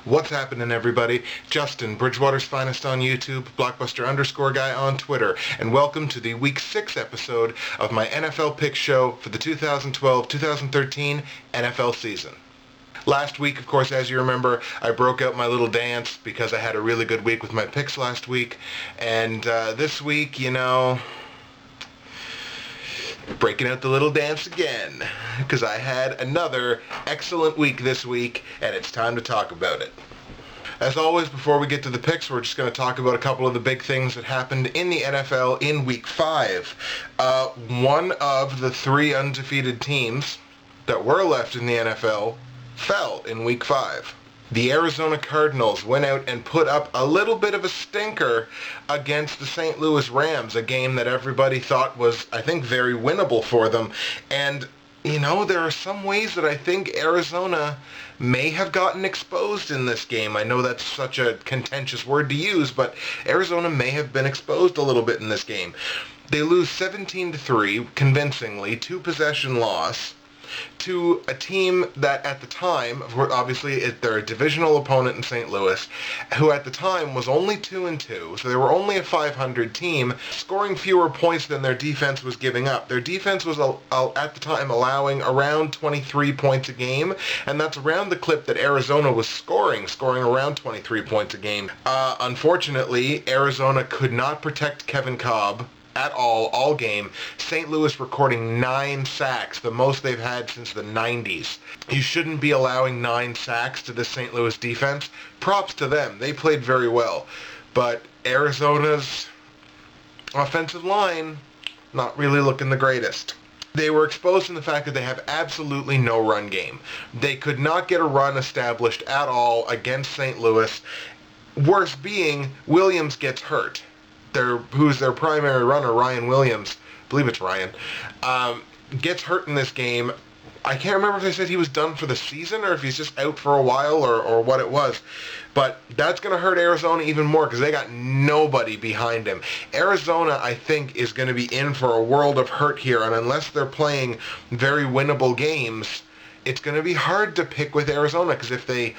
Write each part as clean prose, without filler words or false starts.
What's happening, everybody? Justin, Bridgewater's Finest on YouTube, Blockbuster_guy on Twitter, and welcome to the Week 6 episode of my NFL Pick Show for the 2012-2013 NFL season. Last week, of course, as you remember, I broke out my little dance because I had a really good week with my picks last week, and this week, breaking out the little dance again, because I had another excellent week this week, and it's time to talk about it. As always, before we get to the picks, we're just going to talk about a couple of the big things that happened in the NFL in Week 5. One of the three undefeated teams that were left in the NFL fell in Week 5. The Arizona Cardinals went out and put up a little bit of a stinker against the St. Louis Rams, a game that everybody thought was, I think, very winnable for them. And, there are some ways that I think Arizona may have gotten exposed in this game. I know that's such a contentious word to use, but Arizona may have been exposed a little bit in this game. They lose 17-3, convincingly, 2-possession loss, to a team that at the time, obviously they're a divisional opponent in St. Louis, who at the time was only 2-2, so they were only a 500 team, scoring fewer points than their defense was giving up. Their defense was at the time allowing around 23 points a game, and that's around the clip that Arizona was scoring around 23 points a game. Unfortunately, Arizona could not protect Kevin Kolb at all game. St. Louis recording 9 sacks, the most they've had since the 90s. You shouldn't be allowing 9 sacks to the St. Louis defense. Props to them. They played very well. But Arizona's offensive line, not really looking the greatest. They were exposed in the fact that they have absolutely no run game. They could not get a run established at all against St. Louis. Worse being, Williams gets hurt. Who's their primary runner, Ryan Williams, I believe it's Ryan, gets hurt in this game. I can't remember if they said he was done for the season or if he's just out for a while or what it was. But that's going to hurt Arizona even more because they got nobody behind him. Arizona, I think, is going to be in for a world of hurt here, and unless they're playing very winnable games, it's going to be hard to pick with Arizona because if they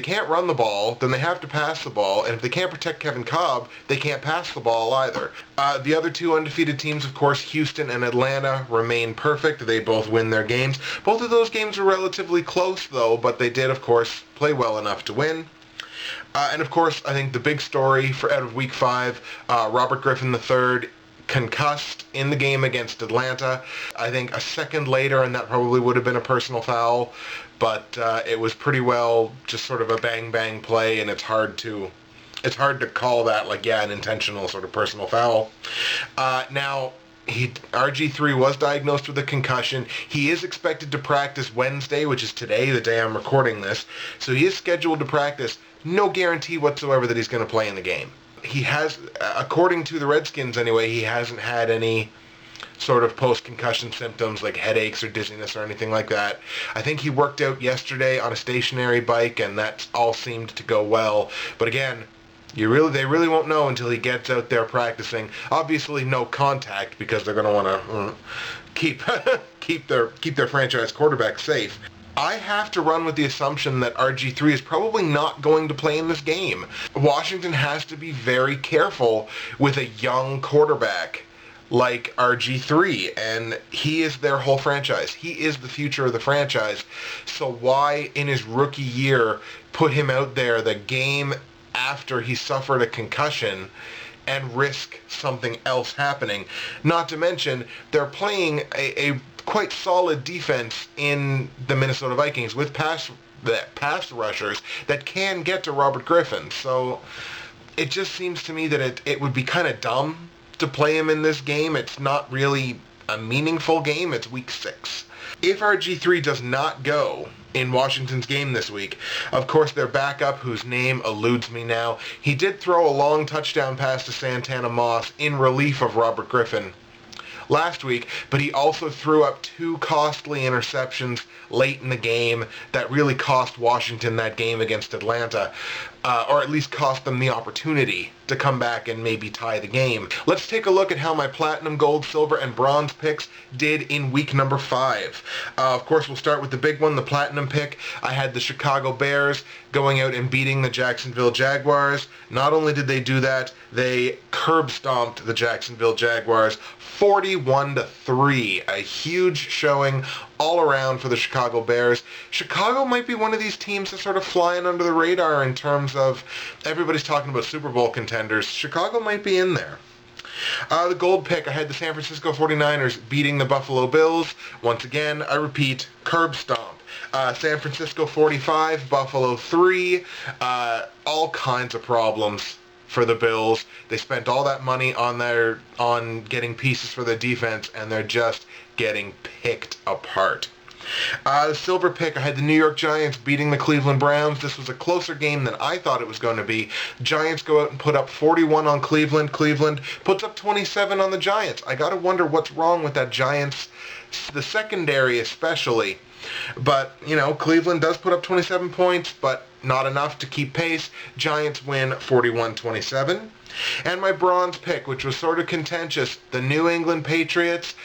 can't run the ball, then they have to pass the ball, and if they can't protect Kevin Kolb, they can't pass the ball either. The other two undefeated teams, of course, Houston and Atlanta, remain perfect. They both win their games. Both of those games were relatively close, though, but they did, of course, play well enough to win. And, of course, I think the big story out of Week 5, Robert Griffin III concussed in the game against Atlanta. I think a second later, and that probably would have been a personal foul, but it was pretty well just sort of a bang-bang play, and it's hard to call that, an intentional sort of personal foul. Now, RG3 was diagnosed with a concussion. He is expected to practice Wednesday, which is today, the day I'm recording this, so he is scheduled to practice. No guarantee whatsoever that he's going to play in the game. He has, according to the Redskins anyway, he hasn't had any sort of post-concussion symptoms like headaches or dizziness or anything like that. I think he worked out yesterday on a stationary bike, and that all seemed to go well. But again, they really won't know until he gets out there practicing. Obviously, no contact because they're going to want to keep their franchise quarterback safe. I have to run with the assumption that RG3 is probably not going to play in this game. Washington has to be very careful with a young quarterback like RG3, and he is their whole franchise. He is the future of the franchise. So why, in his rookie year, put him out there the game after he suffered a concussion and risk something else happening? Not to mention, they're playing a quite solid defense in the Minnesota Vikings with pass rushers that can get to Robert Griffin. So it just seems to me that it would be kind of dumb to play him in this game. It's not really a meaningful game. It's Week 6. If RG3 does not go in Washington's game this week, of course their backup, whose name eludes me now, he did throw a long touchdown pass to Santana Moss in relief of Robert Griffin last week, but he also threw up 2 costly interceptions late in the game that really cost Washington that game against Atlanta, or at least cost them the opportunity to come back and maybe tie the game. Let's take a look at how my platinum, gold, silver, and bronze picks did in week number 5. Of course, we'll start with the big one, the platinum pick. I had the Chicago Bears going out and beating the Jacksonville Jaguars. Not only did they do that, they curb stomped the Jacksonville Jaguars 41-3. A huge showing all around for the Chicago Bears. Chicago might be one of these teams that's sort of flying under the radar in terms of everybody's talking about Super Bowl contenders. Chicago might be in there. The gold pick, I had the San Francisco 49ers beating the Buffalo Bills. Once again, I repeat, curb stomp. San Francisco 45, Buffalo 3. All kinds of problems for the Bills. They spent all that money on getting pieces for their defense, and they're just getting picked apart. The silver pick, I had the New York Giants beating the Cleveland Browns. This was a closer game than I thought it was going to be. Giants go out and put up 41 on Cleveland. Cleveland puts up 27 on the Giants. I got to wonder what's wrong with that Giants, the secondary especially. But, Cleveland does put up 27 points, but not enough to keep pace. Giants win 41-27. And my bronze pick, which was sort of contentious, the New England Patriots.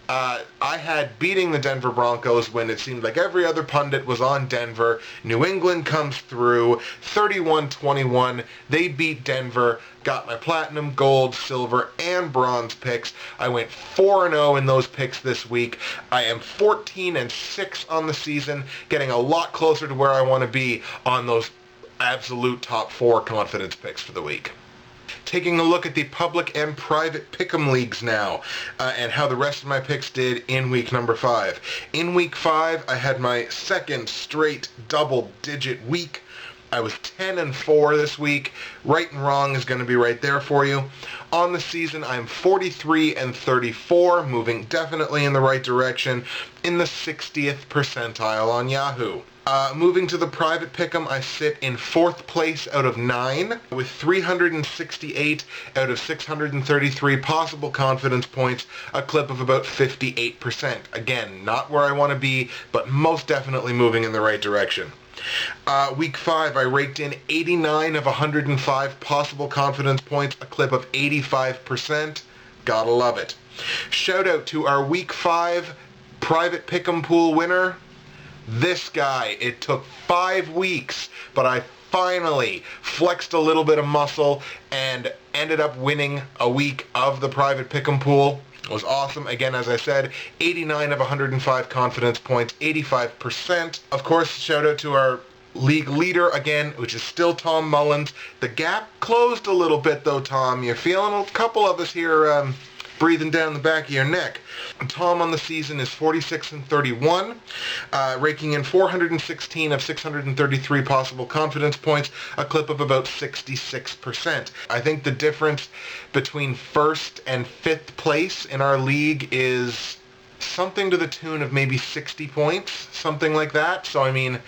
I had beating the Denver Broncos when it seemed like every other pundit was on Denver. New England comes through 31-21. They beat Denver, got my platinum, gold, silver, and bronze picks. I went 4-0 in those picks this week. I am 14-6 on the season, getting a lot closer to where I want to be on those absolute top 4 confidence picks for the week. Taking a look at the public and private pick'em leagues now, and how the rest of my picks did in week number 5. In week 5, I had my second straight double-digit week. I was 10-4 this week. Right and wrong is going to be right there for you. On the season, I'm 43-34, moving definitely in the right direction, in the 60th percentile on Yahoo. Moving to the private pick'em, I sit in 4th place out of 9 with 368 out of 633 possible confidence points, a clip of about 58%. Again, not where I want to be, but most definitely moving in the right direction. Week 5, I raked in 89 of 105 possible confidence points, a clip of 85%. Gotta love it. Shout out to our Week 5 private pick'em pool winner, this guy. It took 5 weeks, but I finally flexed a little bit of muscle and ended up winning a week of the private pick'em pool. It was awesome. Again, as I said, 89 of 105 confidence points, 85%. Of course, shout out to our league leader again, which is still Tom Mullins. The gap closed a little bit though, Tom. You're feeling a couple of us here breathing down the back of your neck. Tom on the season is 46-31, raking in 416 of 633 possible confidence points, a clip of about 66%. I think the difference between 1st and 5th place in our league is something to the tune of maybe 60 points, something like that. So, I mean,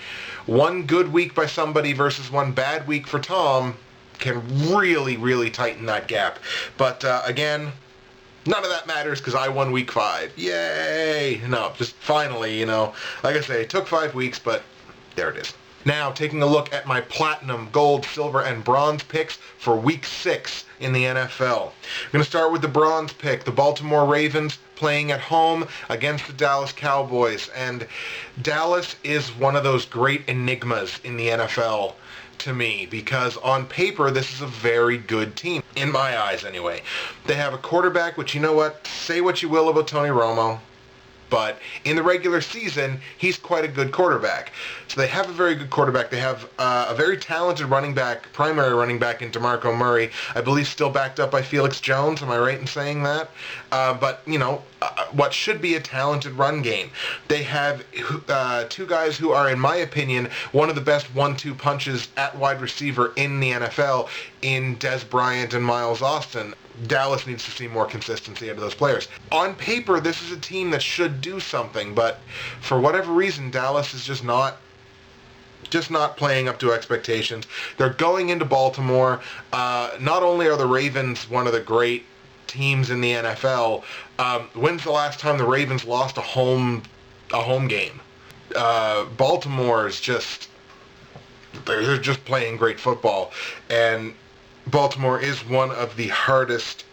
one good week by somebody versus one bad week for Tom can really, really tighten that gap. But, again, none of that matters because I won week 5. Yay! No, just finally, like I say, it took 5 weeks, but there it is. Now, taking a look at my platinum, gold, silver, and bronze picks for week 6 in the NFL. I'm going to start with the bronze pick, the Baltimore Ravens playing at home against the Dallas Cowboys. And Dallas is one of those great enigmas in the NFL to me, because on paper this is a very good team, in my eyes anyway. They have a quarterback, which, you know what, say what you will about Tony Romo, but in the regular season, he's quite a good quarterback. So they have a very good quarterback. They have a very talented running back, primary running back in DeMarco Murray. I believe still backed up by Felix Jones. Am I right in saying that? But, what should be a talented run game. They have 2 guys who are, in my opinion, one of the best 1-2 punches at wide receiver in the NFL in Des Bryant and Miles Austin. Dallas needs to see more consistency out of those players. On paper, this is a team that should do something, but for whatever reason, Dallas is just not playing up to expectations. They're going into Baltimore. Not only are the Ravens one of the great teams in the NFL, when's the last time the Ravens lost a home game? Baltimore's they're just playing great football, and Baltimore is one of the hardest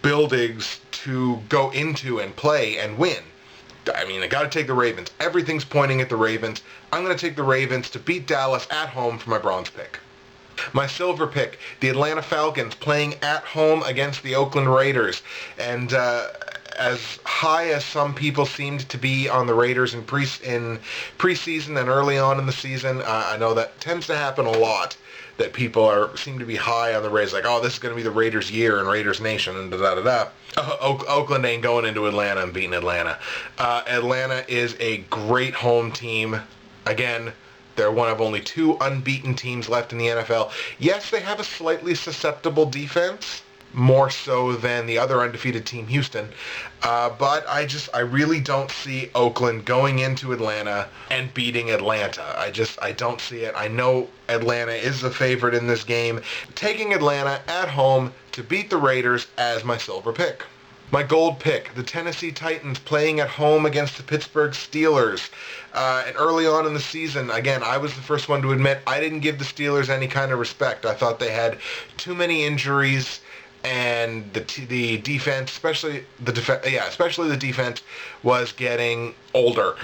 buildings to go into and play and win. I mean, I got to take the Ravens. Everything's pointing at the Ravens. I'm going to take the Ravens to beat Dallas at home for my bronze pick. My silver pick, the Atlanta Falcons playing at home against the Oakland Raiders. And as high as some people seemed to be on the Raiders in preseason and early on in the season, I know that tends to happen a lot, that people seem to be high on the Raiders, like, oh, this is going to be the Raiders' year and Raiders Nation, and da-da-da-da. Oakland ain't going into Atlanta and beating Atlanta. Atlanta is a great home team. Again, they're one of only 2 unbeaten teams left in the NFL. Yes, they have a slightly susceptible defense, more so than the other undefeated team, Houston. But I really don't see Oakland going into Atlanta and beating Atlanta. I don't see it. I know Atlanta is the favorite in this game. Taking Atlanta at home to beat the Raiders as my silver pick. My gold pick, the Tennessee Titans playing at home against the Pittsburgh Steelers. And early on in the season, again, I was the first one to admit I didn't give the Steelers any kind of respect. I thought they had too many injuries, and the defense, especially the defense, was getting older.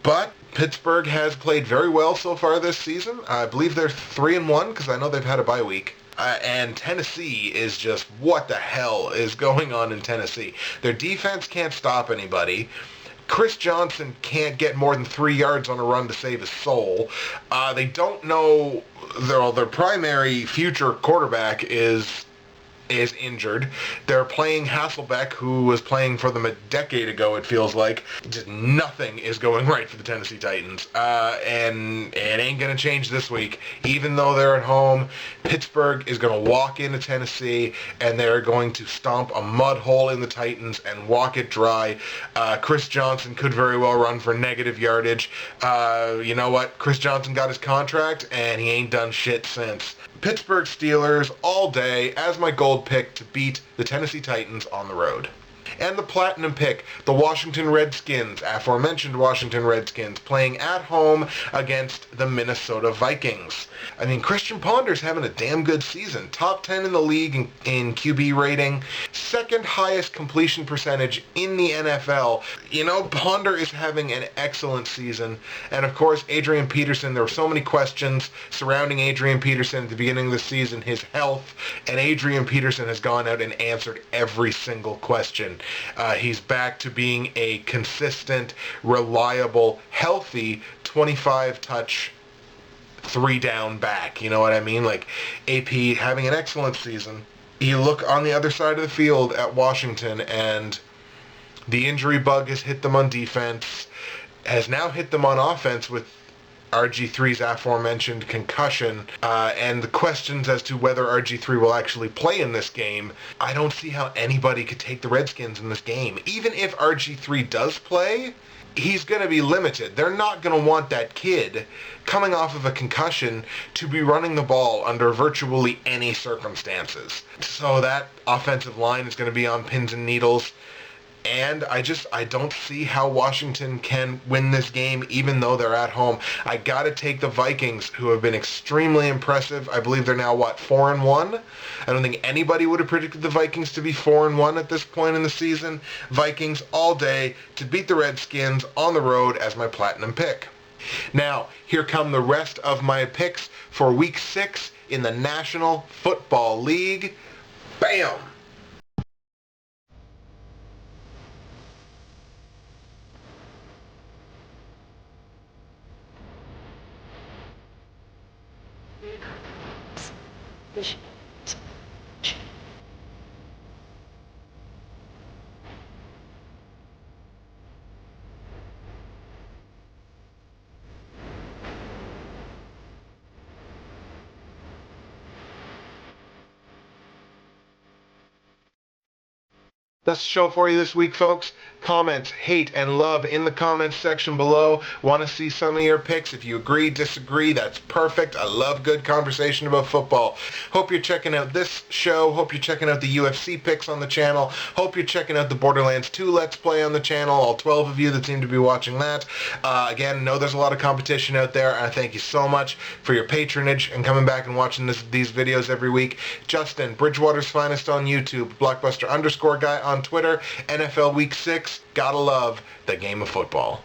But Pittsburgh has played very well so far this season. I believe they're 3-1 because I know they've had a bye week. And Tennessee is just, what the hell is going on in Tennessee? Their defense can't stop anybody. Chris Johnson can't get more than 3 yards on a run to save his soul. They don't know, their primary future quarterback is injured. They're playing Hasselbeck, who was playing for them a decade ago, it feels like. Just nothing is going right for the Tennessee Titans. And it ain't going to change this week. Even though they're at home, Pittsburgh is going to walk into Tennessee, and they're going to stomp a mud hole in the Titans and walk it dry. Chris Johnson could very well run for negative yardage. You know what? Chris Johnson got his contract, and he ain't done shit since. Pittsburgh Steelers all day as my gold pick to beat the Tennessee Titans on the road. And the platinum pick, the Washington Redskins, aforementioned Washington Redskins, playing at home against the Minnesota Vikings. I mean, Christian Ponder's having a damn good season. Top 10 in the league in QB rating. Second highest completion percentage in the NFL. You know, Ponder is having an excellent season. And of course, Adrian Peterson, there were so many questions surrounding Adrian Peterson at the beginning of the season, his health, and Adrian Peterson has gone out and answered every single question. He's back to being a consistent, reliable, healthy 25-touch, 3-down back. You know what I mean? Like, AP having an excellent season. You look on the other side of the field at Washington, and the injury bug has hit them on defense, has now hit them on offense with RG3's aforementioned concussion, and the questions as to whether RG3 will actually play in this game. I don't see how anybody could take the Redskins in this game. Even if RG3 does play, he's going to be limited. They're not going to want that kid coming off of a concussion to be running the ball under virtually any circumstances. So that offensive line is going to be on pins and needles. And I don't see how Washington can win this game, even though they're at home. I got to take the Vikings, who have been extremely impressive. I believe they're now, 4-1? I don't think anybody would have predicted the Vikings to be 4-1 at this point in the season. Vikings all day to beat the Redskins on the road as my platinum pick. Now, here come the rest of my picks for Week 6 in the National Football League. Bam! That's the show for you this week, folks. Comments, hate, and love in the comments section below. Want to see some of your picks. If you agree, disagree, that's perfect. I love good conversation about football. Hope you're checking out this show. Hope you're checking out the UFC picks on the channel. Hope you're checking out the Borderlands 2 Let's Play on the channel, all 12 of you that seem to be watching that. Again, know there's a lot of competition out there, and I thank you so much for your patronage and coming back and watching these videos every week. Justin, Bridgewater's Finest on YouTube, Blockbuster_guy on Twitter, NFL Week 6, Gotta love the game of football.